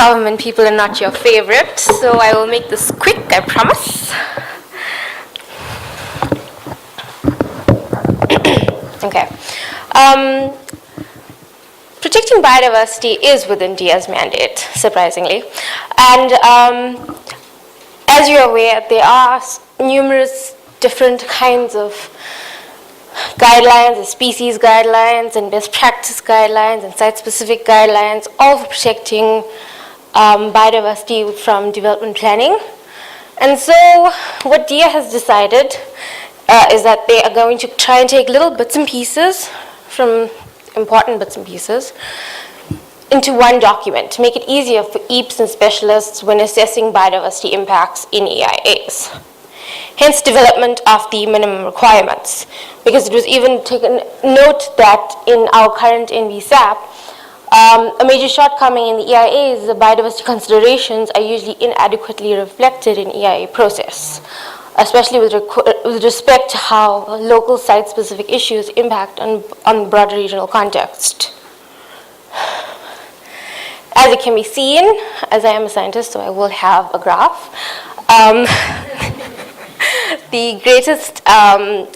government people are not your favorite, so I will make this quick, I promise. Okay. Protecting biodiversity is within DIA's mandate, surprisingly. And as you're aware, there are numerous different kinds of guidelines, and species guidelines, and best practice guidelines, and site-specific guidelines, all for protecting biodiversity from development planning. And so what DIA has decided is that they are going to try and take little bits and pieces from important bits and pieces into one document to make it easier for EAPs and specialists when assessing biodiversity impacts in EIAs. Hence development of the minimum requirements, because it was even taken note that in our current NVSAP, a major shortcoming in the EIA is the biodiversity considerations are usually inadequately reflected in EIA process, especially with respect to how local site-specific issues impact on the broader regional context. As it can be seen, as I am a scientist, so I will have a graph. The greatest the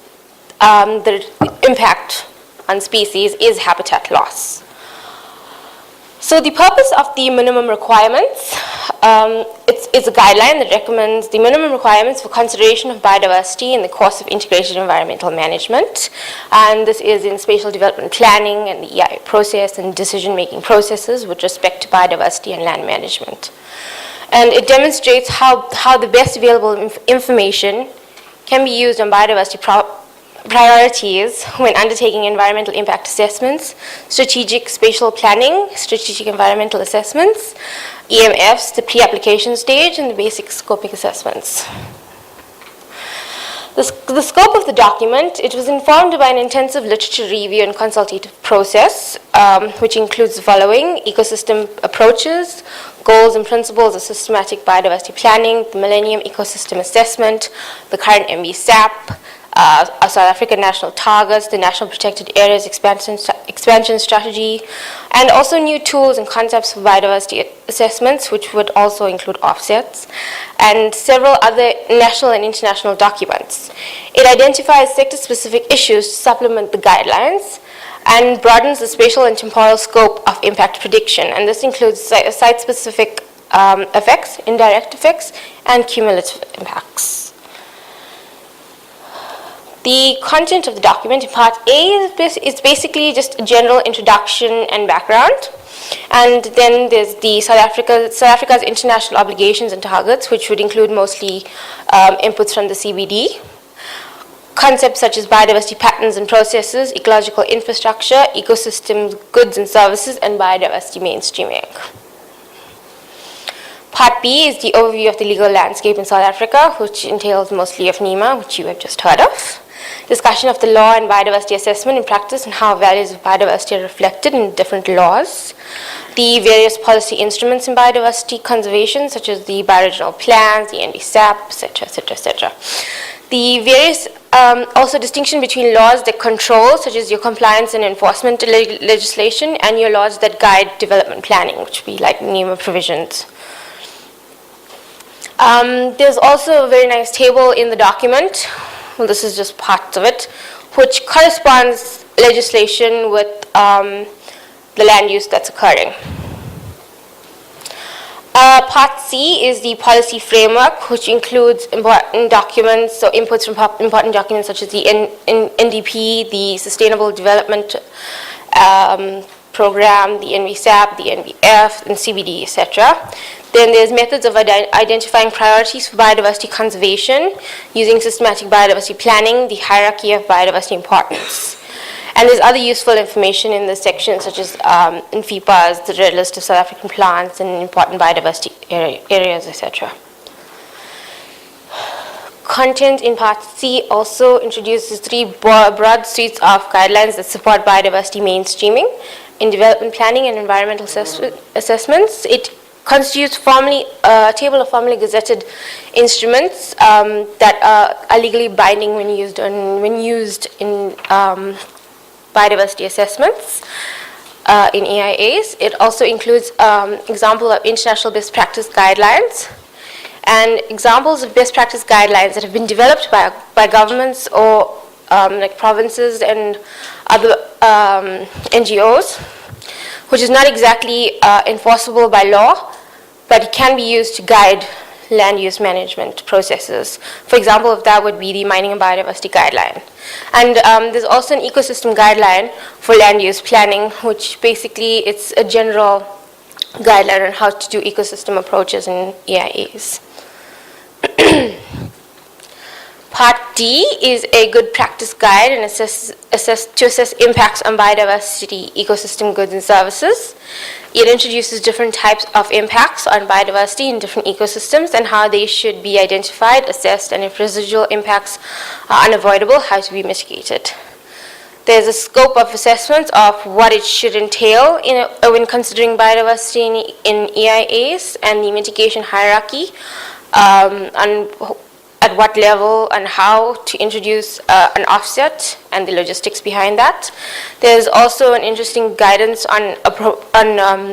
impact on species is habitat loss. So the purpose of the minimum requirements, it's a guideline that recommends the minimum requirements for consideration of biodiversity in the course of integrated environmental management. And this is in spatial development planning and the EIA process and decision-making processes with respect to biodiversity and land management. And it demonstrates how the best available information can be used on biodiversity priorities when undertaking environmental impact assessments, strategic spatial planning, strategic environmental assessments, EMFs, the pre-application stage, and the basic scoping assessments. The scope of the document, it was informed by an intensive literature review and consultative process, which includes the following: ecosystem approaches, goals and principles of systematic biodiversity planning, the Millennium Ecosystem Assessment, the current MBSAP, our South African national targets, the National Protected Areas expansion strategy, and also new tools and concepts for biodiversity assessments, which would also include offsets, and several other national and international documents. It identifies sector-specific issues to supplement the guidelines and broadens the spatial and temporal scope of impact prediction, and this includes site-specific effects, indirect effects, and cumulative impacts. The content of the document in Part A is basically just a general introduction and background. And then there's the South Africa's international obligations and targets, which would include mostly inputs from the CBD. Concepts such as biodiversity patterns and processes, ecological infrastructure, ecosystems, goods and services, and biodiversity mainstreaming. Part B is the overview of the legal landscape in South Africa, which entails mostly of NEMA, which you have just heard of. Discussion of the law and biodiversity assessment in practice and how values of biodiversity are reflected in different laws. The various policy instruments in biodiversity conservation, such as the bioregional plans, the NBSAP, etc., etc., etc. The various also distinction between laws that control, such as your compliance and enforcement legislation, and your laws that guide development planning, which would be like NEMA provisions. There's also a very nice table in the document. Well, this is just parts of it, which corresponds legislation with the land use that's occurring. Part C is the policy framework, which includes important documents, so inputs from important documents such as the NDP, the Sustainable Development Program, the NVSAP, the NVF, and CBD, etc. Then there's methods of identifying priorities for biodiversity conservation using systematic biodiversity planning, the hierarchy of biodiversity importance. And there's other useful information in this section, such as in FIPA's, the Red List of South African plants and important biodiversity areas, etc. Content in Part C also introduces 3 broad suites of guidelines that support biodiversity mainstreaming in development planning and environmental assessments. It constitutes a table of formally gazetted instruments that are legally binding when used in biodiversity assessments. in EIAs. It also includes example of international best practice guidelines and examples of best practice guidelines that have been developed by governments or like provinces and other NGOs, which is not exactly enforceable by law, but it can be used to guide land use management processes. For example, if that would be the Mining and Biodiversity Guideline. And there's also an ecosystem guideline for land use planning, which basically it's a general guideline on how to do ecosystem approaches in EIAs. Part D is a good practice guide and to assess impacts on biodiversity, ecosystem goods and services. It introduces different types of impacts on biodiversity in different ecosystems and how they should be identified, assessed, and if residual impacts are unavoidable, how to be mitigated. There's a scope of assessments of what it should entail when considering biodiversity in EIAs and the mitigation hierarchy, and at what level and how to introduce an offset and the logistics behind that. There's also an interesting guidance on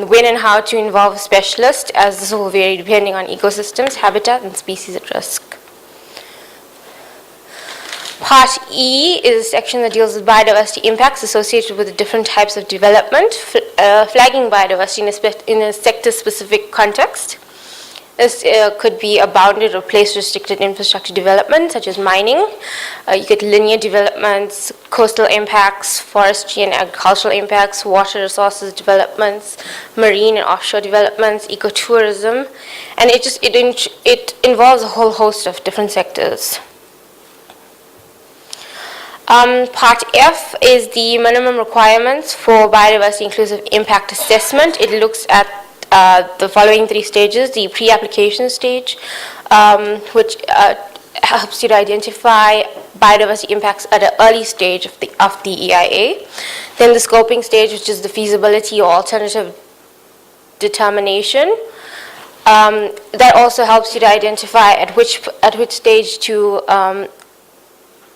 when and how to involve specialists, as this will vary depending on ecosystems, habitat, and species at risk. Part E is a section that deals with biodiversity impacts associated with the different types of development, flagging biodiversity in a sector-specific context. This could be a bounded or place-restricted infrastructure development, such as mining. You get linear developments, coastal impacts, forestry and agricultural impacts, water resources developments, marine and offshore developments, ecotourism, and it involves a whole host of different sectors. Part F is the minimum requirements for biodiversity inclusive impact assessment. It looks at the following three stages: the pre-application stage, which helps you to identify biodiversity impacts at an early stage of the EIA. Then the scoping stage, which is the feasibility or alternative determination. That also helps you to identify at which stage to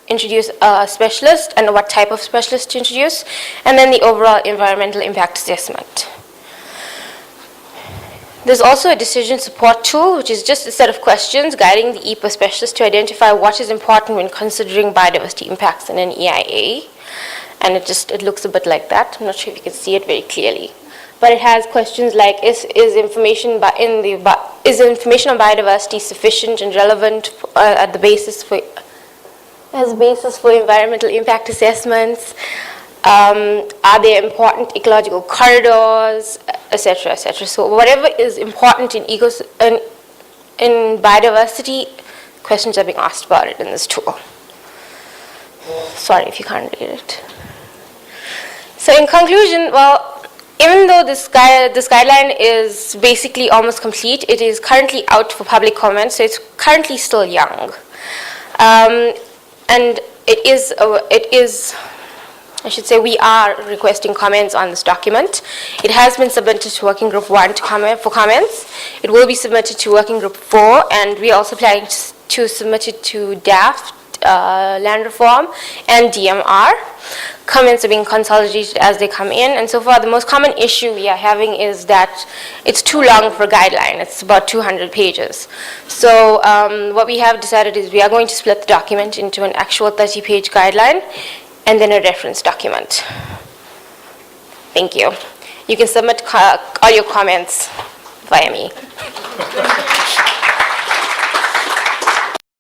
introduce a specialist and what type of specialist to introduce. And then the overall environmental impact assessment. There's also a decision support tool, which is just a set of questions guiding the EPA specialist to identify what is important when considering biodiversity impacts in an EIA. And it looks a bit like that. I'm not sure if you can see it very clearly. But it has questions like, is information on biodiversity sufficient and relevant as a basis for environmental impact assessments? Are there important ecological corridors, etc., etc. So whatever is important in biodiversity, questions are being asked about it in this tool. Sorry if you can't read it. So in conclusion, well, even though this guideline is basically almost complete, it is currently out for public comment, so it's currently still young. And I should say we are requesting comments on this document. It has been submitted to Working Group 1 for comments. It will be submitted to Working Group 4, and we are also planning to submit it to DAFT, Land Reform, and DMR. Comments are being consolidated as they come in, and so far the most common issue we are having is that it's too long for a guideline. It's about 200 pages. So what we have decided is we are going to split the document into an actual 30-page guideline and then a reference document. Thank you. You can submit all your comments via me.